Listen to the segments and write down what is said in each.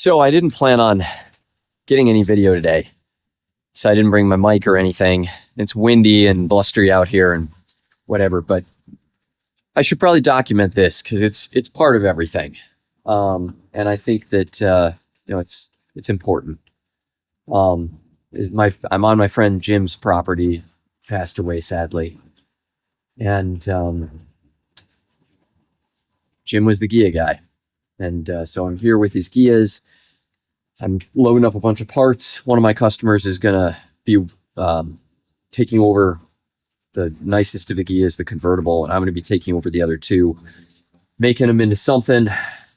So I didn't plan on getting any video today. So I didn't bring my mic or anything. It's windy and blustery out here and whatever, but I should probably document this because it's part of everything. And I think that it's important. I'm on my friend Jim's property, passed away sadly. And Jim was the Ghia guy. And so I'm here with his Ghias. I'm loading up a bunch of parts. One of my customers is going to be taking over the nicest of the Ghias, the Convertible, and I'm going to be taking over the other two, making them into something,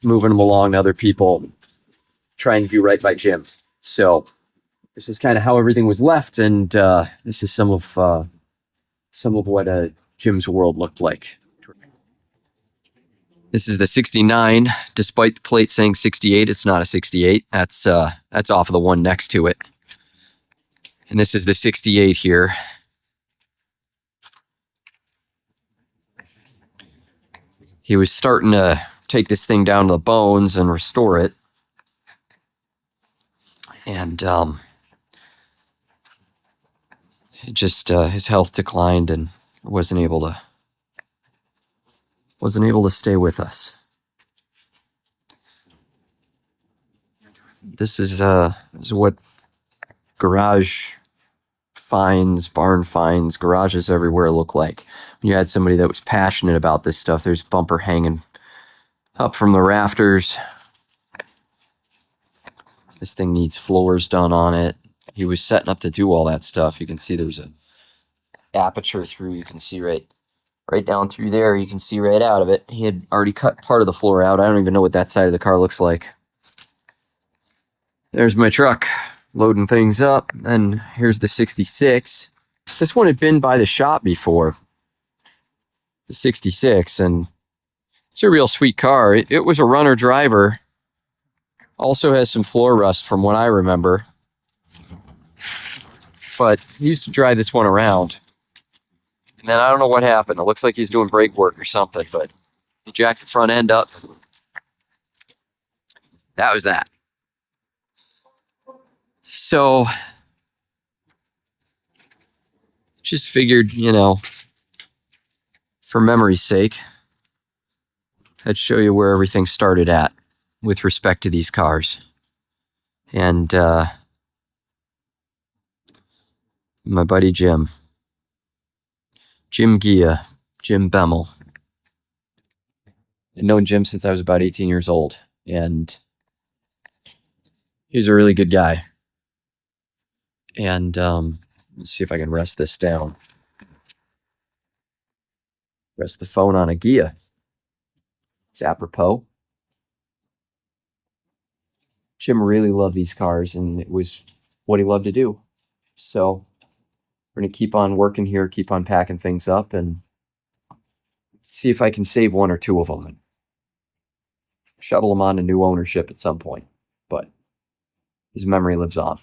moving them along to other people, trying to do right by Jim. So this is kind of how everything was left, and this is some of what Jim's world looked like. This is the 69. Despite the plate saying 68, it's not a 68. That's off of the one next to it. And this is the 68 here. He was starting to take this thing down to the bones and restore it. And his health declined and wasn't able to stay with us. This is what garage finds, barn finds, garages everywhere look like. When you had somebody that was passionate about this stuff, there's a bumper hanging up from the rafters. This thing needs floors done on it. He was setting up to do all that stuff. You can see there's a aperture through. You can see right down through there. You can see right out of it. He had already cut part of the floor out. I don't even know what that side of the car looks like. There's my truck loading things up. And here's the 66. This one had been by the shop before. The 66. And it's a real sweet car. It was a runner driver. Also has some floor rust from what I remember. But he used to drive this one around. And then I don't know what happened. It looks like he's doing brake work or something, but he jacked the front end up. That was that. So, just figured, for memory's sake, I'd show you where everything started at with respect to these cars. And my buddy Jim Ghia, Jim Bemmel. I've known Jim since I was about 18 years old, and he's a really good guy. And let's see if I can rest this down. Rest the phone on a Ghia. It's apropos. Jim really loved these cars, and it was what he loved to do. So we're going to keep on working here, keep on packing things up, and see if I can save one or two of them and shuttle them on to new ownership at some point. But his memory lives on.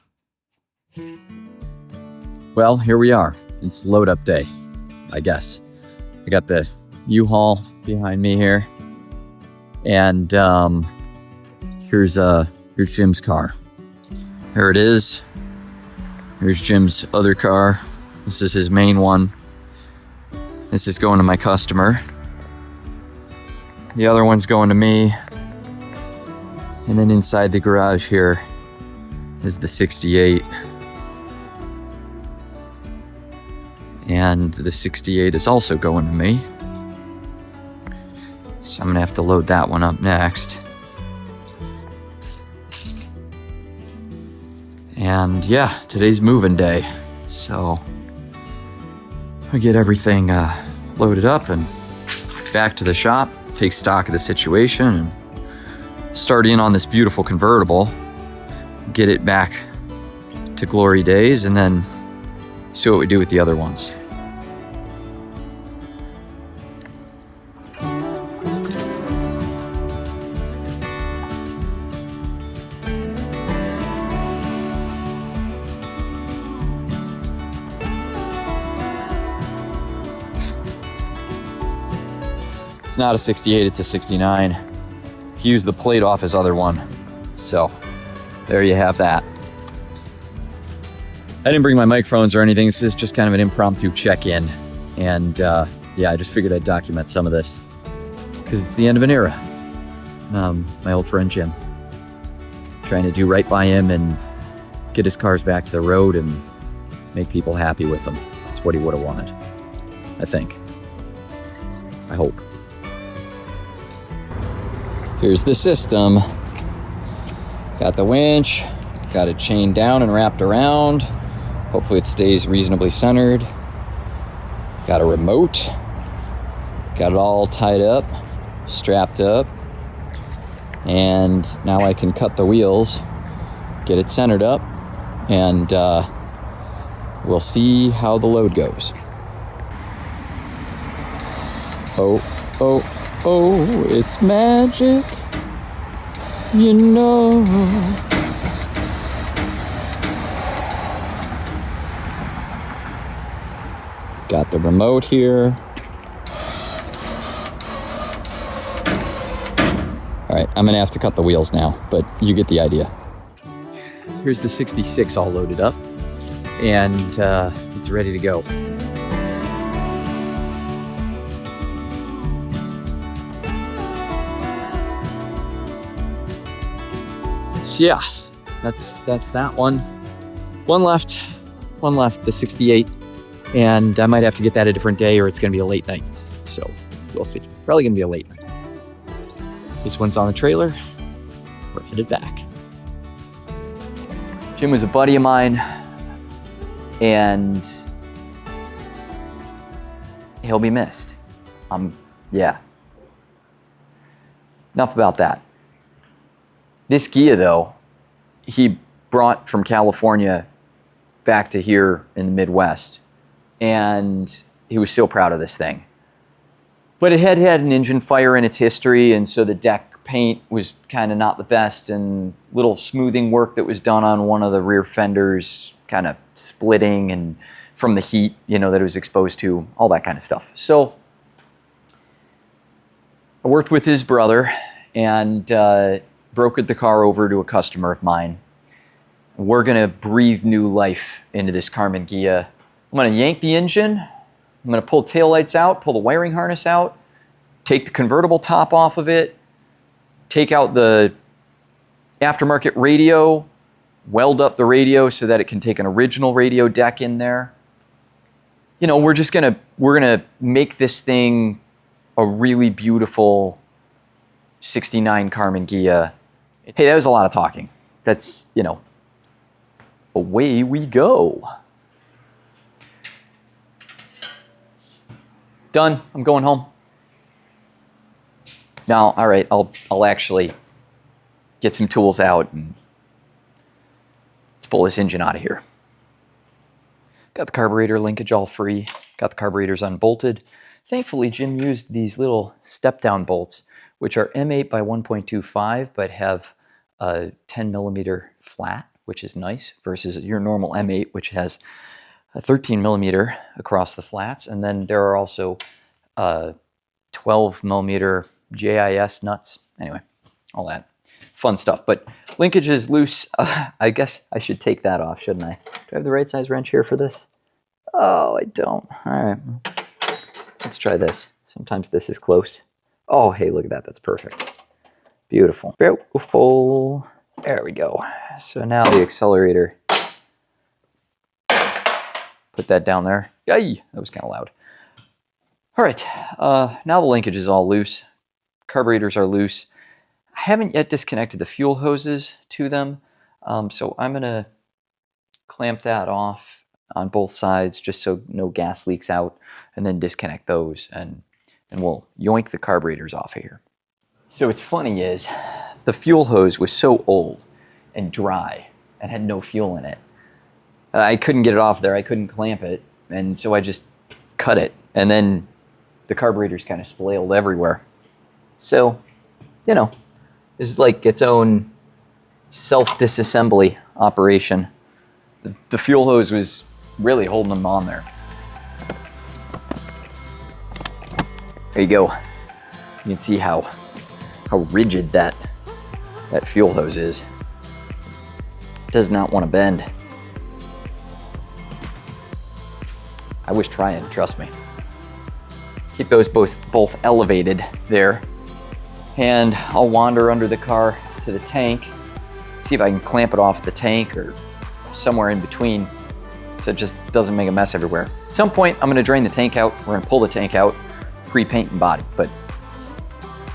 Well, here we are. It's load up day, I guess. I got the U-Haul behind me here. And here's Jim's car. There it is. Here's Jim's other car. This is his main one. This is going to my customer. The other one's going to me. And then inside the garage here is the 68. And the 68 is also going to me. So I'm going to have to load that one up next. And yeah, today's moving day. So I get everything loaded up and back to the shop, take stock of the situation, and start in on this beautiful convertible, get it back to glory days, and then see what we do with the other ones. It's not a 68, it's a 69. He used the plate off his other one. So there you have that. I didn't bring my microphones or anything. This is just kind of an impromptu check-in. And yeah, I just figured I'd document some of this because it's the end of an era. My old friend Jim, trying to do right by him and get his cars back to the road and make people happy with them. That's what he would have wanted, I think. I hope. Here's the system. Got the winch, got it chained down and wrapped around. Hopefully it stays reasonably centered. Got a remote. Got it all tied up, strapped up. And now I can cut the wheels, get it centered up, and we'll see how the load goes. Oh, oh, oh, it's magic, you know. Got the remote here. All right, I'm gonna have to cut the wheels now, but you get the idea. Here's the 66 all loaded up, and it's ready to go. So yeah, that's that one. One left, the 68. And I might have to get that a different day or it's gonna be a late night. So we'll see. Probably gonna be a late night. This one's on the trailer. We're headed back. Jim was a buddy of mine, and he'll be missed. Yeah. Enough about that. This Ghia, though, he brought from California back to here in the Midwest, and he was so proud of this thing. But it had an engine fire in its history, and so the deck paint was kind of not the best, and little smoothing work that was done on one of the rear fenders kind of splitting and from the heat, you know, that it was exposed to, all that kind of stuff. So I worked with his brother and brokered the car over to a customer of mine. We're gonna breathe new life into this Karmann Ghia. I'm gonna yank the engine, I'm gonna pull taillights out, pull the wiring harness out, take the convertible top off of it, take out the aftermarket radio, weld up the radio so that it can take an original radio deck in there. You know, we're gonna make this thing a really beautiful 69 Karmann Ghia. Hey, that was a lot of talking. That's, you know, away we go. Done, I'm going home. Now, all right, I'll actually get some tools out and let's pull this engine out of here. Got the carburetor linkage all free, got the carburetors unbolted. Thankfully, Jim used these little step-down bolts, which are M8 by 1.25, but have a 10 millimeter flat, which is nice, versus your normal M8, which has a 13 millimeter across the flats. And then there are also 12 millimeter JIS nuts. Anyway, all that fun stuff. But linkage is loose. I guess I should take that off, shouldn't I? Do I have the right size wrench here for this? Oh, I don't. All right, let's try this. Sometimes this is close. Oh, hey, look at that. That's perfect. Beautiful. Beautiful. There we go. So now the accelerator. Put that down there. Yay! That was kind of loud. All right. Now the linkage is all loose. Carburetors are loose. I haven't yet disconnected the fuel hoses to them. So I'm going to clamp that off on both sides just so no gas leaks out, and then disconnect those, and we'll yoink the carburetors off of here. So what's funny is the fuel hose was so old and dry and had no fuel in it. I couldn't get it off there. I couldn't clamp it. And so I just cut it. And then the carburetors kind of splayed everywhere. So, you know, this is like its own self-disassembly operation. The fuel hose was really holding them on there. There you go. You can see how rigid that fuel hose is. Does not want to bend. I was trying, trust me. Keep those both elevated there. And I'll wander under the car to the tank, see if I can clamp it off the tank or somewhere in between so it just doesn't make a mess everywhere. At some point, I'm gonna drain the tank out. We're gonna pull the tank out, pre-paint and body. But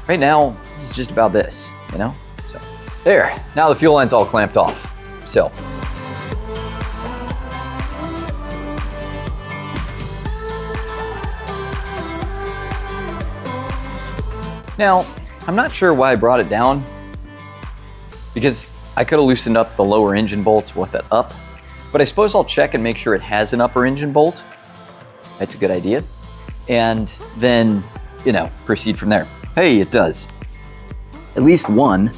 right now, it's just about this, you know? So there, now the fuel line's all clamped off. So. Now, I'm not sure why I brought it down, because I could have loosened up the lower engine bolts with it up, but I suppose I'll check and make sure it has an upper engine bolt. That's a good idea. And then, you know, proceed from there. Hey, it does. At least one,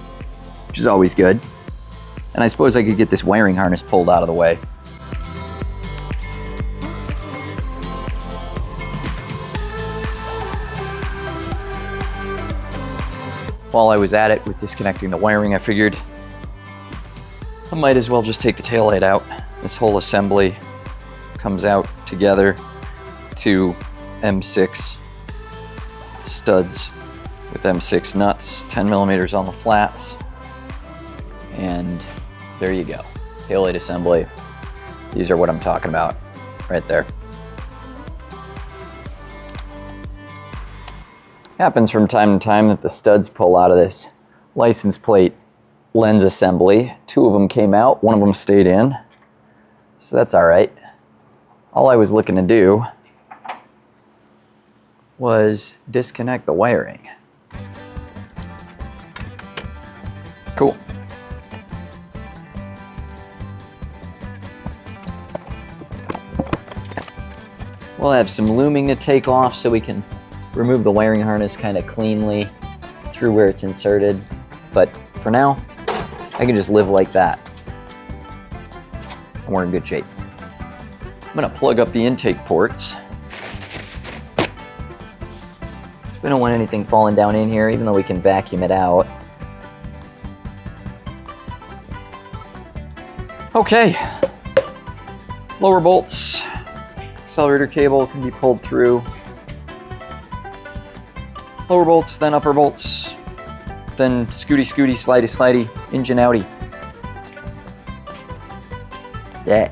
which is always good. And I suppose I could get this wiring harness pulled out of the way. While I was at it with disconnecting the wiring, I figured I might as well just take the taillight out. This whole assembly comes out together to M6 studs with M6 nuts, 10 millimeters on the flats. And there you go, taillight assembly. These are what I'm talking about right there. Happens from time to time that the studs pull out of this license plate lens assembly. Two of them came out, one of them stayed in. So that's all right. All I was looking to do was disconnect the wiring. Cool. We'll have some looming to take off so we can remove the wiring harness kind of cleanly through where it's inserted. But for now, I can just live like that. And we're in good shape. I'm gonna plug up the intake ports. We don't want anything falling down in here, even though we can vacuum it out. Okay. Lower bolts. Accelerator cable can be pulled through. Lower bolts, then upper bolts, then scooty, slidey, engine outie. Yeah.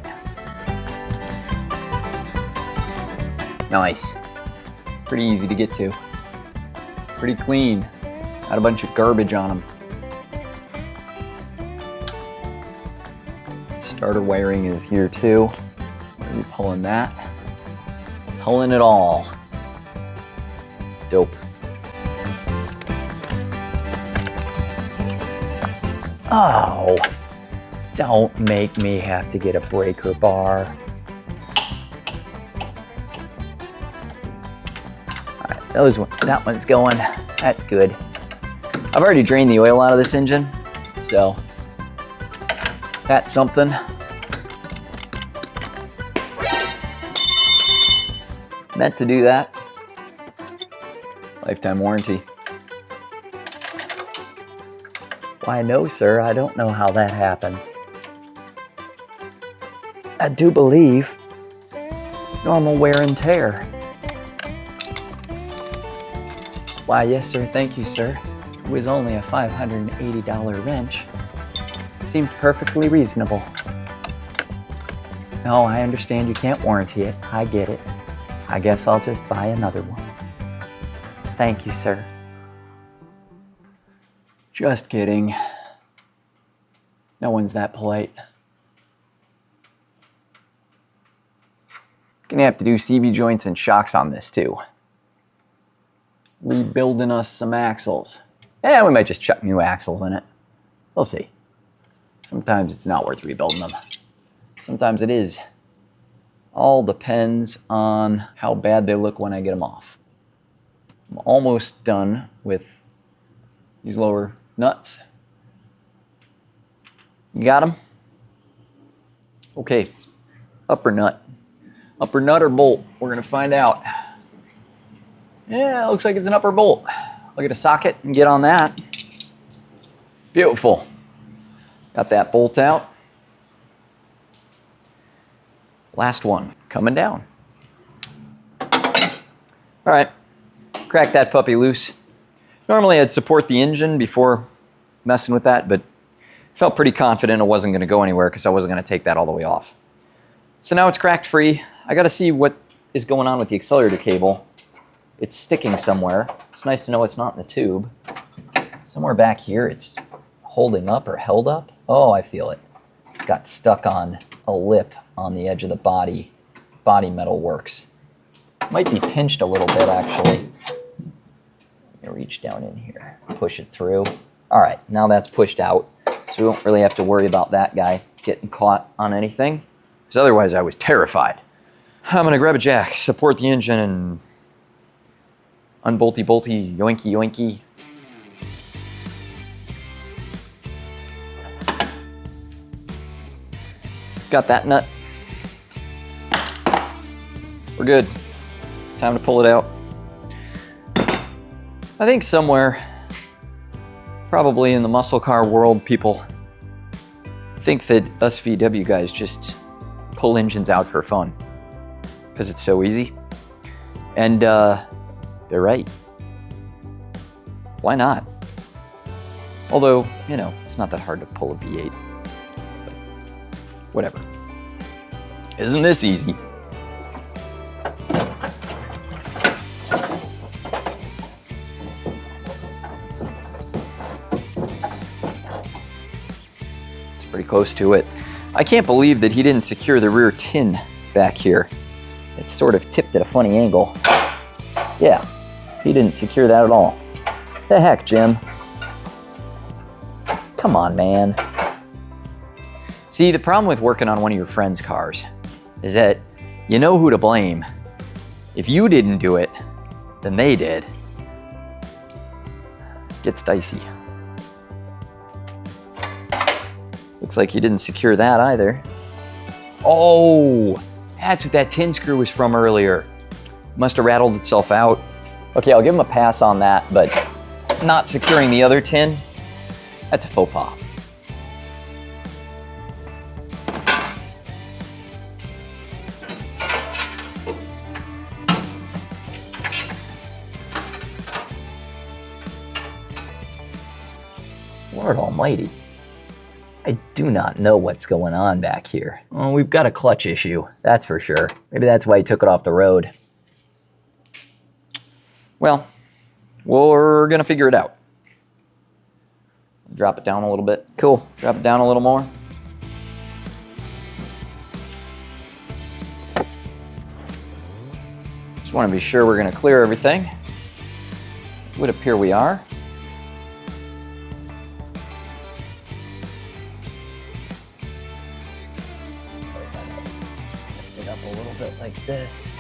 Nice. Pretty easy to get to. Pretty clean. Not a bunch of garbage on them. Starter wiring is here too. Are you pulling that? Pulling it all. Dope. Oh, don't make me have to get a breaker bar. All right, that one's going. That's good. I've already drained the oil out of this engine, so that's something. Meant to do that. Lifetime warranty. Why, no, sir, I don't know how that happened. I do believe normal wear and tear. Why, yes, sir, thank you, sir. It was only a $580 wrench. Seemed perfectly reasonable. No, I understand you can't warranty it. I get it. I guess I'll just buy another one. Thank you, sir. Just kidding. No one's that polite. Gonna have to do CV joints and shocks on this too. Rebuilding us some axles. Yeah, we might just chuck new axles in it. We'll see. Sometimes it's not worth rebuilding them. Sometimes it is. All depends on how bad they look when I get them off. I'm almost done with these lower nuts. You got them? Okay, upper nut. Upper nut or bolt? We're gonna find out. Yeah, it looks like it's an upper bolt. Look at a socket and get on that. Beautiful. Got that bolt out. Last one, coming down. All right, crack that puppy loose. Normally I'd support the engine before messing with that, but felt pretty confident it wasn't gonna go anywhere because I wasn't gonna take that all the way off. So now it's cracked free. I gotta see what is going on with the accelerator cable. It's sticking somewhere. It's nice to know it's not in the tube. Somewhere back here it's holding up or held up. Oh, I feel it. Got stuck on a lip on the edge of the body. Body metal works. Might be pinched a little bit actually. Let me reach down in here, push it through. All right, now that's pushed out, so we won't really have to worry about that guy getting caught on anything, because otherwise I was terrified. I'm gonna grab a jack, support the engine, and unbolty bolty, yoinky yoinky. Got that nut. We're good. Time to pull it out. I think somewhere, probably in the muscle car world, people think that us VW guys just pull engines out for fun because it's so easy. And they're right. Why not? Although, you know, it's not that hard to pull a V8. But whatever. Isn't this easy? Pretty close to it. I can't believe that he didn't secure the rear tin back here. It's sort of tipped at a funny angle. Yeah, he didn't secure that at all. The heck, Jim? Come on, man. See, the problem with working on one of your friend's cars is that you know who to blame. If you didn't do it, then they did. Gets dicey. Looks like you didn't secure that either. Oh, that's what that tin screw was from earlier. Must have rattled itself out. Okay, I'll give him a pass on that, but not securing the other tin, that's a faux pas. Lord almighty. I do not know what's going on back here. Well, we've got a clutch issue, that's for sure. Maybe that's why he took it off the road. Well, we're gonna figure it out. Drop it down a little bit. Cool, drop it down a little more. Just wanna be sure we're gonna clear everything. It would appear we are. Up a little bit like this.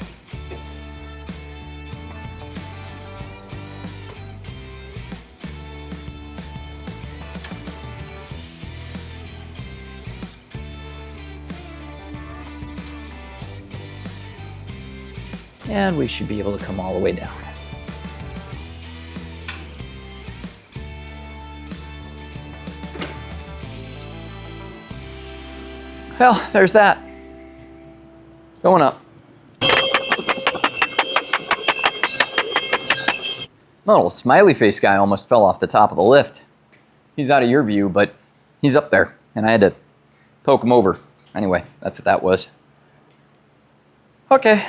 And we should be able to come all the way down. Well, there's that. Going up. Little smiley face guy almost fell off the top of the lift. He's out of your view, but he's up there, and I had to poke him over. Anyway, that's what that was. Okay.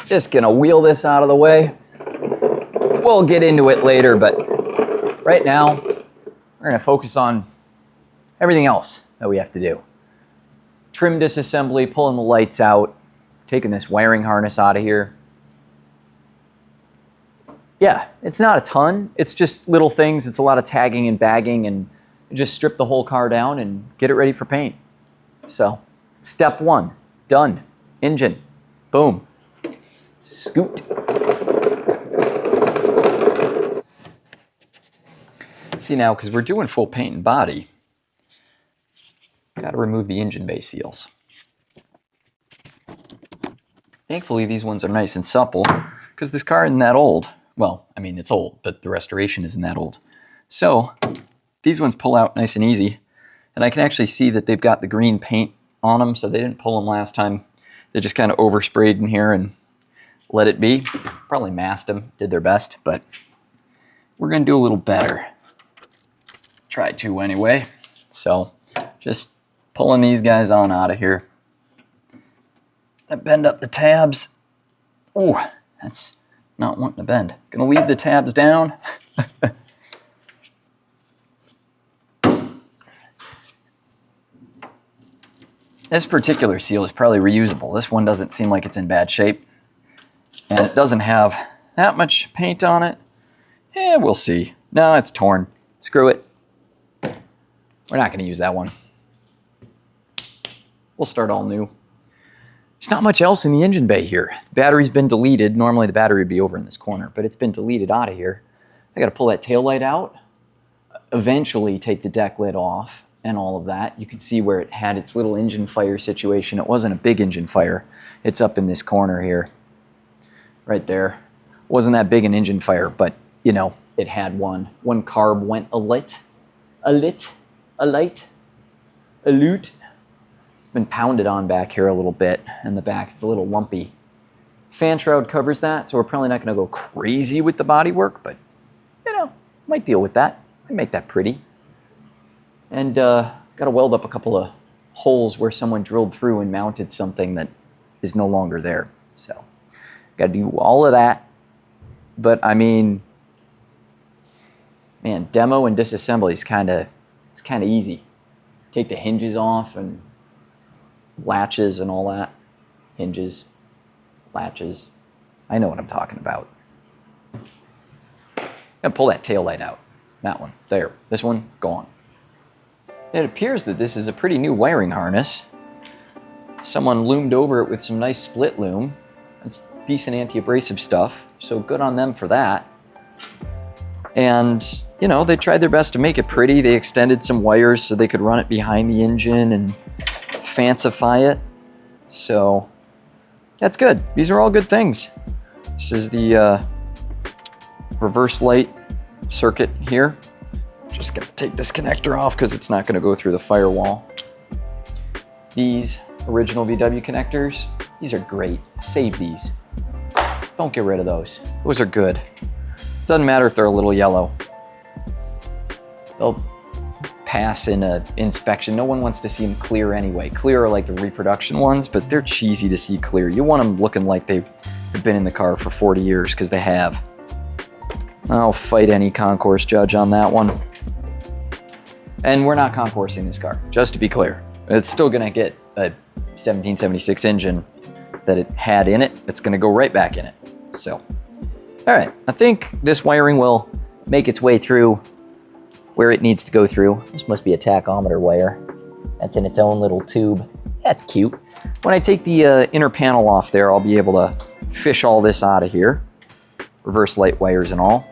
Just gonna wheel this out of the way. We'll get into it later, but right now, we're gonna focus on everything else that we have to do. Trim disassembly, pulling the lights out, taking this wiring harness out of here. Yeah, it's not a ton. It's just little things. It's a lot of tagging and bagging, and just strip the whole car down and get it ready for paint. So, step one, done. Engine, boom. Scoot. See now, because we're doing full paint and body, got to remove the engine bay seals. Thankfully, these ones are nice and supple, because this car isn't that old. Well, I mean, it's old, but the restoration isn't that old. So, these ones pull out nice and easy, and I can actually see that they've got the green paint on them, so they didn't pull them last time. They just kind of oversprayed in here and let it be. Probably masked them, did their best, but we're gonna do a little better. Try to anyway. So just pulling these guys on out of here. I bend up the tabs. Oh, that's not wanting to bend. Gonna leave the tabs down. This particular seal is probably reusable. This one doesn't seem like it's in bad shape. And it doesn't have that much paint on it. Yeah, we'll see. No, it's torn. Screw it. We're not gonna use that one. We'll start all new. There's not much else in the engine bay here. The battery's been deleted. Normally the battery would be over in this corner, but it's been deleted out of here. I gotta pull that tail light out, eventually take the deck lid off and all of that. You can see where it had its little engine fire situation. It wasn't a big engine fire. It's up in this corner here, right there. Wasn't that big an engine fire, but you know, it had one. One carb went alight. It's been pounded on back here a little bit in the back. It's a little lumpy. Fan shroud covers that, so we're probably not gonna go crazy with the body work, but you know, might deal with that. Might make that pretty. And gotta weld up a couple of holes where someone drilled through and mounted something that is no longer there. So gotta do all of that. But I mean, man, demo and disassembly is it's kind of easy. Take the hinges off and latches and all that. Hinges, latches. I know what I'm talking about. And pull that tail light out. That one, there. This one, gone. It appears that this is a pretty new wiring harness. Someone loomed over it with some nice split loom. It's decent anti-abrasive stuff, so good on them for that. And, you know, they tried their best to make it pretty. They extended some wires so they could run it behind the engine and fancify it. So, that's good. These are all good things. This is the reverse light circuit here. Just gonna take this connector off because it's not gonna go through the firewall. These original VW connectors, these are great. Save these. Don't get rid of those. Those are good. Doesn't matter if they're a little yellow. They'll pass in an inspection. No one wants to see them clear anyway. Clear are like the reproduction ones, but they're cheesy to see clear. You want them looking like they've been in the car for 40 years because they have. I'll fight any concourse judge on that one. And we're not concoursing this car, just to be clear. It's still gonna get a 1776 engine that it had in it. It's gonna go right back in it. So, all right, I think this wiring will make its way through where it needs to go through. This must be a tachometer wire. That's in its own little tube. That's cute. When I take the inner panel off there, I'll be able to fish all this out of here. Reverse light wires and all.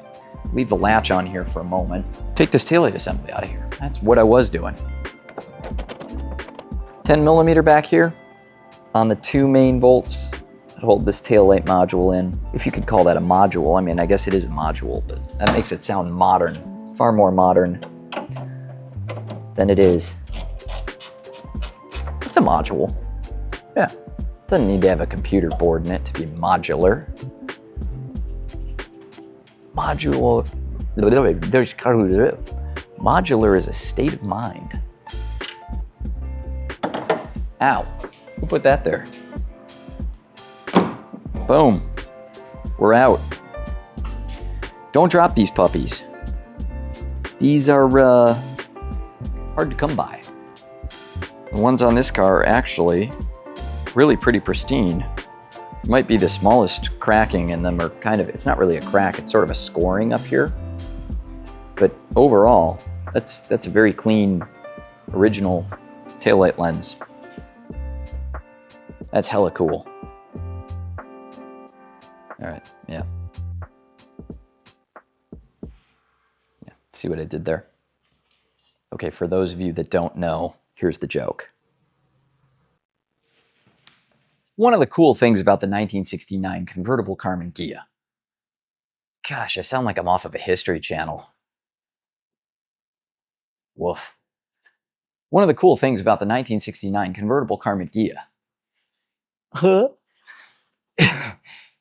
Leave the latch on here for a moment. Take this taillight assembly out of here. That's what I was doing. 10mm back here on the 2 main bolts that hold this taillight module in. If you could call that a module. I mean, I guess it is a module, but that makes it sound modern. Far more modern than it is. It's a module. Yeah. Doesn't need to have a computer board in it to be modular. Modular is a state of mind. Ow. Who put that there? Boom. We're out. Don't drop these puppies. These are hard to come by. The ones on this car are actually really pretty pristine. Might be the smallest cracking in them, are kind of, it's not really a crack, it's sort of a scoring up here. But overall, that's a very clean, original taillight lens. That's hella cool. All right, yeah. Yeah, see what I did there? Okay, for those of you that don't know, here's the joke. One of the cool things about the 1969 convertible Karmann Ghia. Gosh, I sound like I'm off of a History Channel. Woof. One of the cool things about the 1969 convertible Karmann Ghia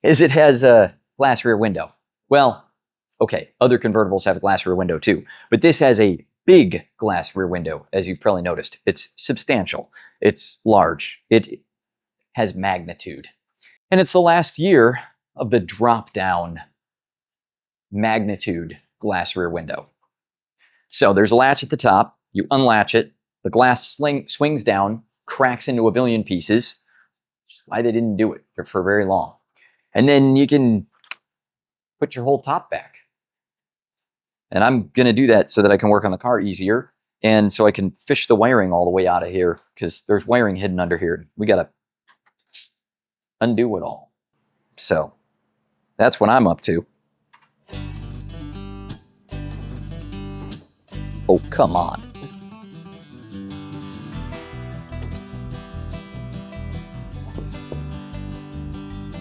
is it has a glass rear window. Well, okay, other convertibles have a glass rear window too, but this has a big glass rear window, as you've probably noticed. It's substantial. It's large. It has magnitude. And it's the last year of the drop-down magnitude glass rear window. So there's a latch at the top. You unlatch it. The glass swings down, cracks into a billion pieces. Which is why they didn't do it for very long. And then you can put your whole top back. And I'm going to do that so that I can work on the car easier. And so I can fish the wiring all the way out of here, because there's wiring hidden under here. We got to undo it all. So that's what I'm up to. Oh, come on.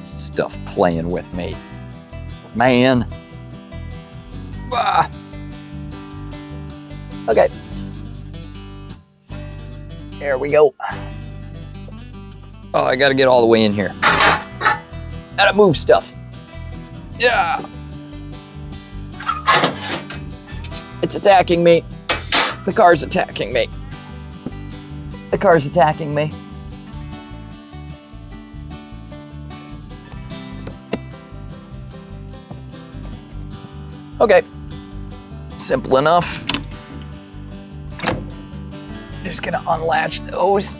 Stuff playing with me. Man. Ah. Okay. There we go. Oh, I gotta get all the way in here. Gotta move stuff. Yeah. It's attacking me. The car's attacking me. The car's attacking me. Okay. Simple enough. Just gonna unlatch those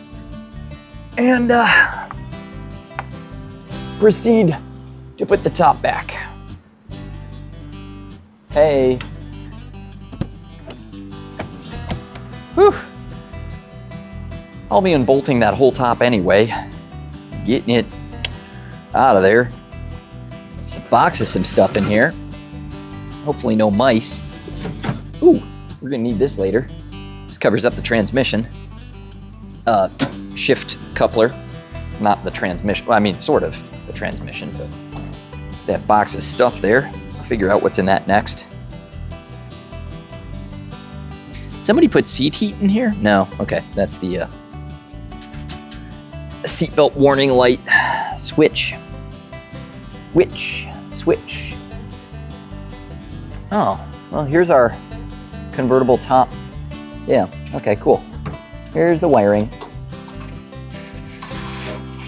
and proceed to put the top back. Hey. Whew. I'll be unbolting that whole top anyway. Getting it out of there. There's a box of some stuff in here. Hopefully no mice. Ooh, we're gonna need this later. This covers up the transmission. Shift coupler. Not the transmission, well, I mean, sort of the transmission, but that box of stuff there. I'll figure out what's in that next. Somebody put seat heat in here? No, okay, that's the seatbelt warning light switch. Switch. Oh, well, here's our convertible top. Yeah, okay, cool. Here's the wiring.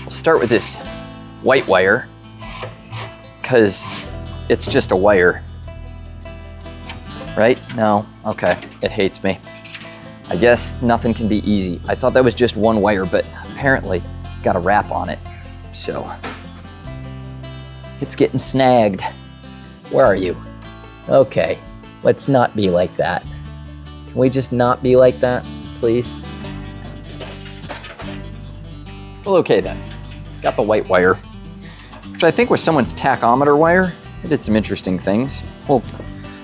We'll start with this white wire, because it's just a wire. Right? No? Okay, it hates me. I guess nothing can be easy. I thought that was just one wire, but apparently it's got a wrap on it. So, it's getting snagged. Where are you? Okay, let's not be like that. Can we just not be like that, please? Well, okay then. Got the white wire, which I think was someone's tachometer wire. It did some interesting things. We'll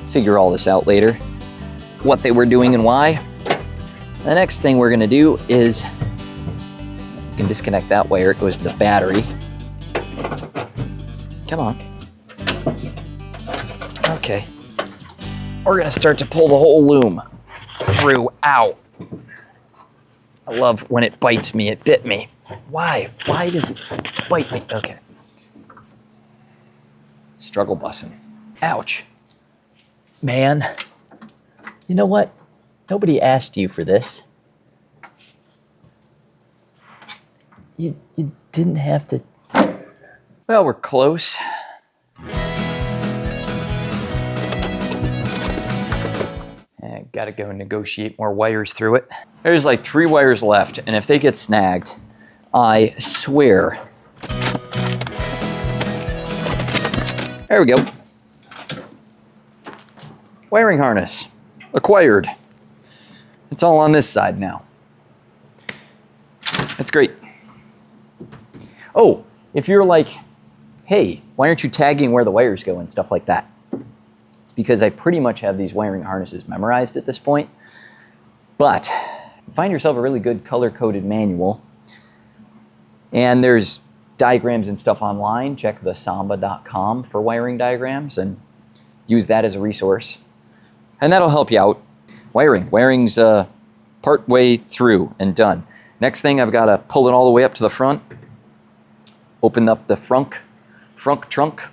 figure all this out later, what they were doing and why. The next thing we're gonna do is, you can disconnect that wire, it goes to the battery. Come on. Okay. We're gonna start to pull the whole loom through. Ow. I love when it bites me. It bit me. Why? Why does it bite me? Okay. Struggle bussing. Ouch. Man. You know what? Nobody asked you for this. You didn't have to. Well, we're close. Gotta go negotiate more wires through it. There's like 3 wires left, and if they get snagged, I swear. There we go. Wiring harness acquired. It's all on this side now. That's great. Oh, if you're like, hey, why aren't you tagging where the wires go and stuff like that? It's because I pretty much have these wiring harnesses memorized at this point. But find yourself a really good color-coded manual. And there's diagrams and stuff online. Check the samba.com for wiring diagrams and use that as a resource. And that'll help you out. Wiring's part way through and done. Next thing, I've got to pull it all the way up to the front. Open up the front trunk.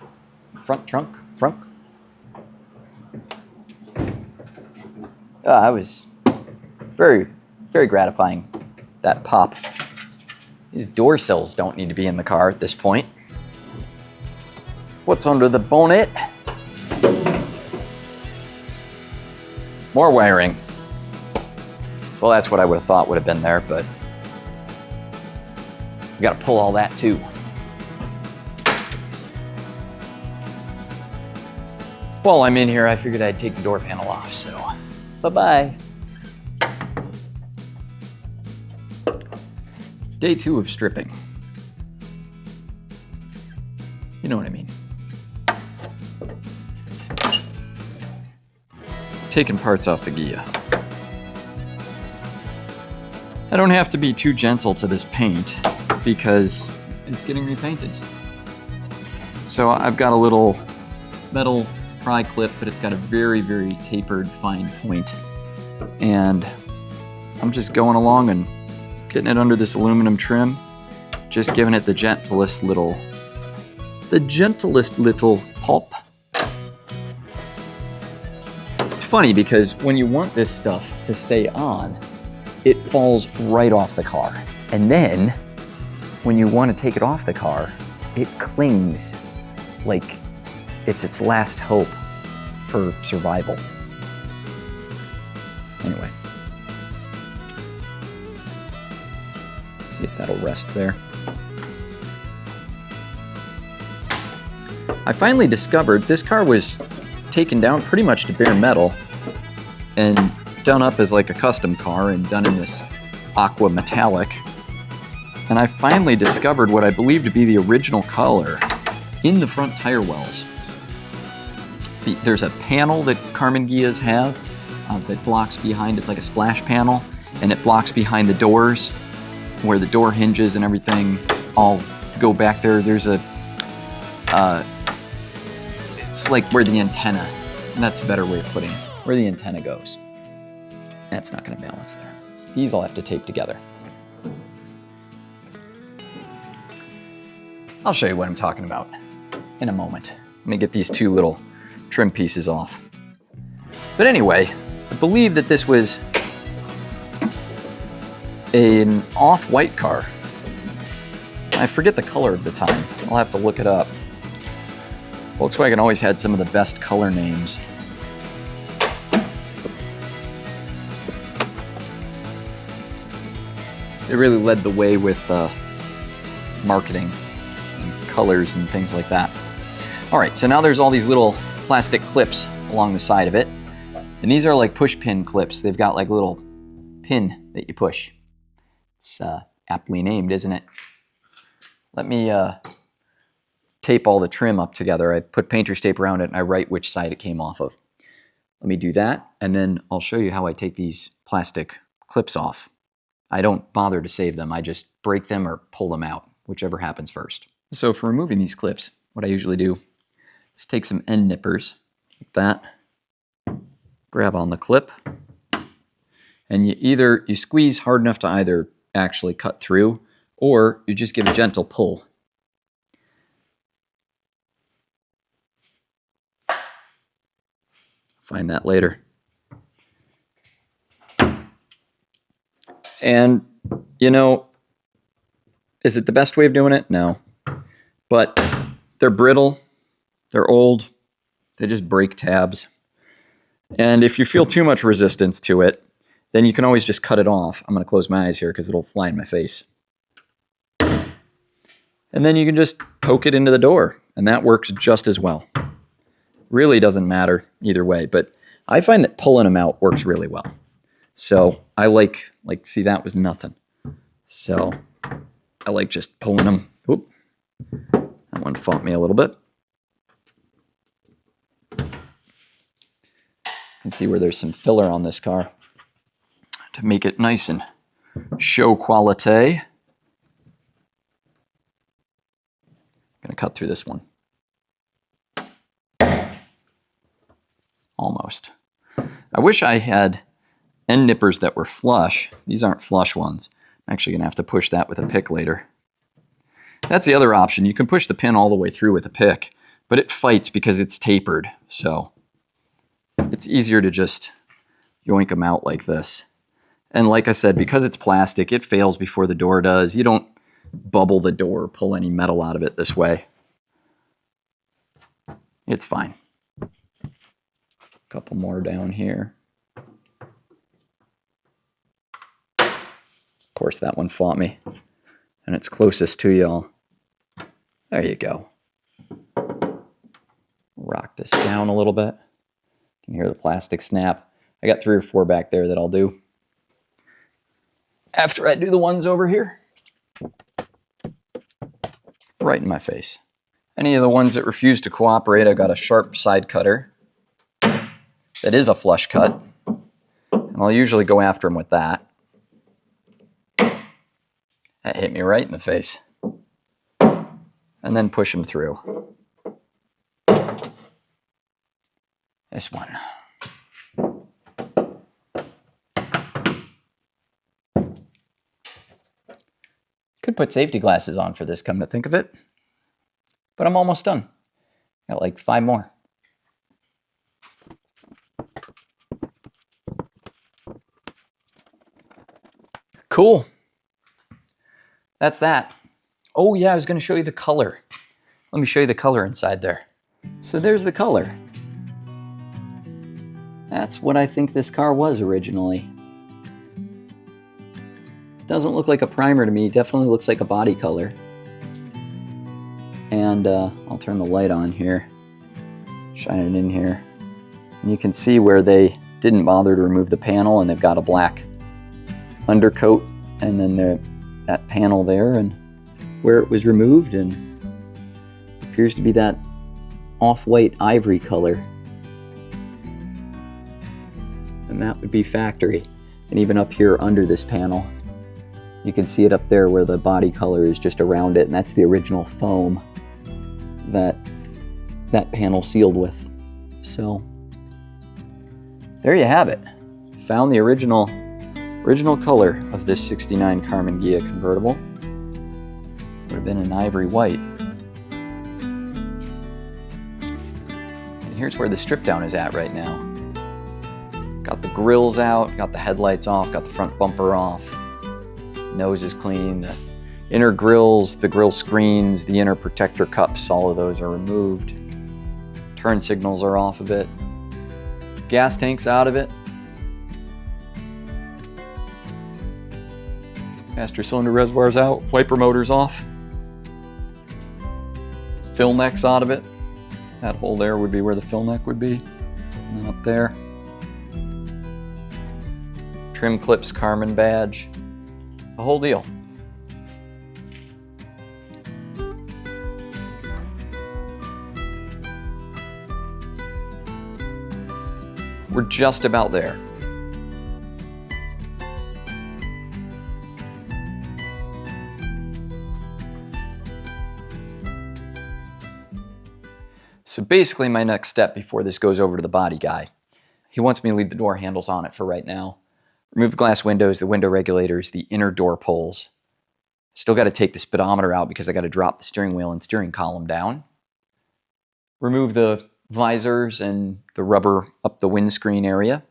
That was very, very gratifying, that pop. These door sills don't need to be in the car at this point. What's under the bonnet? More wiring. Well, that's what I would have thought would have been there, but we got to pull all that too. While I'm in here, I figured I'd take the door panel off, so bye-bye. Day 2 of stripping. You know what I mean. Taking parts off the Ghia. I don't have to be too gentle to this paint because it's getting repainted. So I've got a little metal pry clip, but it's got a very, very tapered fine point. And I'm just going along and getting it under this aluminum trim, just giving it the gentlest little pop. It's funny because when you want this stuff to stay on, it falls right off the car. And then when you want to take it off the car, it clings like it's its last hope for survival. Anyway. See if that'll rest there. I finally discovered this car was taken down pretty much to bare metal and done up as like a custom car and done in this aqua metallic. And I finally discovered what I believe to be the original color in the front tire wells. There's a panel that Karmann Ghias have that blocks behind, it's like a splash panel, and it blocks behind the doors where the door hinges and everything all go back there. There's a, it's like where the antenna, and that's a better way of putting it, where the antenna goes. That's not gonna balance there. These all have to tape together. I'll show you what I'm talking about in a moment. Let me get these two little trim pieces off. But anyway, I believe that this was an off-white car. I forget the color at the time. I'll have to look it up. Volkswagen always had some of the best color names. They really led the way with marketing and colors and things like that. All right, so now there's all these little plastic clips along the side of it. And these are like push pin clips. They've got like a little pin that you push. It's aptly named, isn't it? Let me tape all the trim up together. I put painter's tape around it and I write which side it came off of. Let me do that, and then I'll show you how I take these plastic clips off. I don't bother to save them. I just break them or pull them out, whichever happens first. So for removing these clips, what I usually do is take some end nippers like that, grab on the clip, and you squeeze hard enough to either actually cut through, or you just give a gentle pull. Find that later. And, you know, is it the best way of doing it? No. But they're brittle, they're old, they just break tabs. And if you feel too much resistance to it, then you can always just cut it off. I'm going to close my eyes here because it'll fly in my face. And then you can just poke it into the door, and that works just as well. Really doesn't matter either way, but I find that pulling them out works really well. So I like see, that was nothing. So I like just pulling them. Oop. That one fought me a little bit. You can see where there's some filler on this car to make it nice and show quality. I'm gonna cut through this one. Almost. I wish I had end nippers that were flush. These aren't flush ones. I'm actually gonna have to push that with a pick later. That's the other option. You can push the pin all the way through with a pick, but it fights because it's tapered. So it's easier to just yoink them out like this. And like I said, because it's plastic, it fails before the door does. You don't bubble the door or pull any metal out of it this way. It's fine. Couple more down here. Of course, that one fought me. And it's closest to y'all. There you go. Rock this down a little bit. You can hear the plastic snap. I got 3 or 4 back there that I'll do after I do the ones over here. Right in my face. Any of the ones that refuse to cooperate, I've got a sharp side cutter that is a flush cut. And I'll usually go after them with that. That hit me right in the face. And then push them through. This one. Could put safety glasses on for this, come to think of it. But I'm almost done. Got like 5 more. Cool. That's that. Oh yeah, I was going to show you the color. Let me show you the color inside there. So there's the color. That's what I think this car was originally. Doesn't look like a primer to me. Definitely looks like a body color. And I'll turn the light on here. Shine it in here. And you can see where they didn't bother to remove the panel, and they've got a black undercoat, and then that panel there, and where it was removed, and appears to be that off-white ivory color. And that would be factory. And even up here under this panel, you can see it up there where the body color is just around it, and that's the original foam that panel sealed with. So there you have it. Found the original color of this '69 Karmann Ghia convertible. Would have been an ivory white. And here's where the strip down is at right now. Got the grills out, got the headlights off, got the front bumper off. Nose is clean. The inner grills, the grill screens, the inner protector cups, all of those are removed. Turn signals are off of it. Gas tank's out of it. Master cylinder reservoir's out. Wiper motor's off. Fill neck's out of it. That hole there would be where the fill neck would be. And then up there. Trim clips, Karmann badge. The whole deal. We're just about there. So basically my next step before this goes over to the body guy, he wants me to leave the door handles on it for right now. Remove the glass windows, the window regulators, the inner door pulls. Still got to take the speedometer out because I got to drop the steering wheel and steering column down. Remove the visors and the rubber up the windscreen area.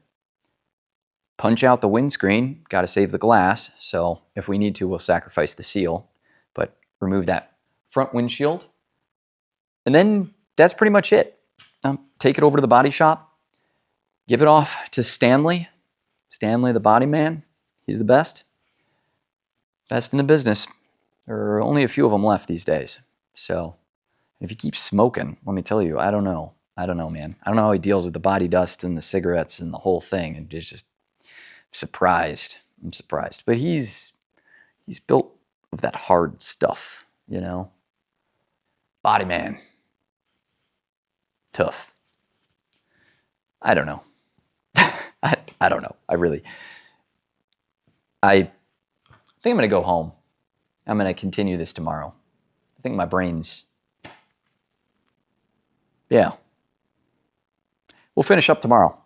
Punch out the windscreen, got to save the glass, so if we need to, we'll sacrifice the seal, but remove that front windshield. And then that's pretty much it. Take it over to the body shop, give it off to Stanley. Stanley, the body man, he's the best. Best in the business. There are only a few of them left these days. So if he keeps smoking, let me tell you, I don't know. I don't know, man. I don't know how he deals with the body dust and the cigarettes and the whole thing. And it's just surprised. I'm surprised. But he's built of that hard stuff, you know. Body man. Tough. I don't know. I don't know. I think I'm going to go home. I'm going to continue this tomorrow. I think my brain's... Yeah. We'll finish up tomorrow.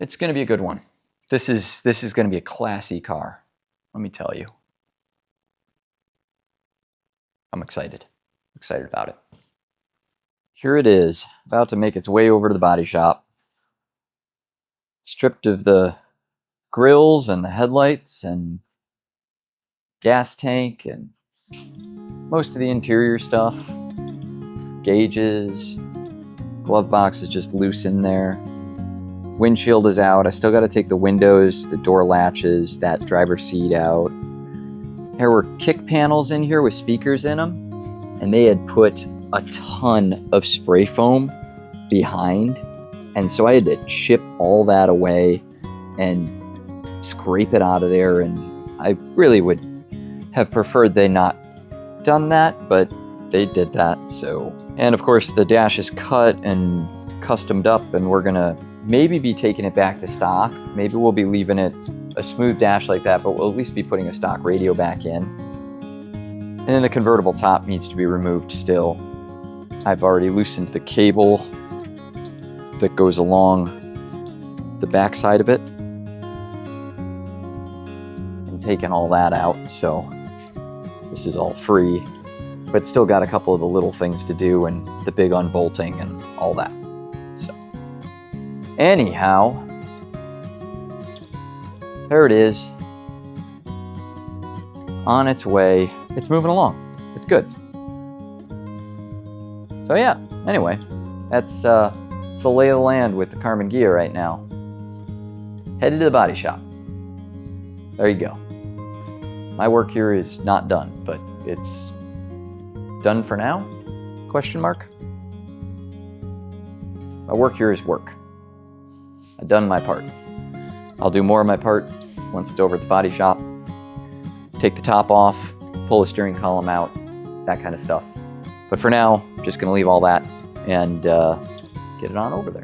It's going to be a good one. This is going to be a classy car. Let me tell you. I'm excited about it. Here it is, about to make its way over to the body shop. Stripped of the grills and the headlights and gas tank and most of the interior stuff. Gauges, glove box is just loose in there. Windshield is out. I still got to take the windows, the door latches, that driver's seat out. There were kick panels in here with speakers in them, and they had put a ton of spray foam behind, and so I had to chip all that away and scrape it out of there, and I really would have preferred they not done that, but they did that. So, and of course the dash is cut and customed up, and we're gonna maybe be taking it back to stock. Maybe we'll be leaving it a smooth dash like that, but we'll at least be putting a stock radio back in. And then the convertible top needs to be removed still. I've already loosened the cable that goes along the back side of it and taken all that out, so this is all free, but still got a couple of the little things to do and the big unbolting and all that. So anyhow, there it is, on its way. It's moving along. It's good. So yeah, anyway, that's the lay of the land with the Karmann Ghia right now. Headed to the body shop. There you go. My work here is not done, but it's done for now? Question mark? My work here is work. I've done my part. I'll do more of my part once it's over at the body shop. Take the top off, pull the steering column out, that kind of stuff. But for now, just gonna leave all that and get it on over there.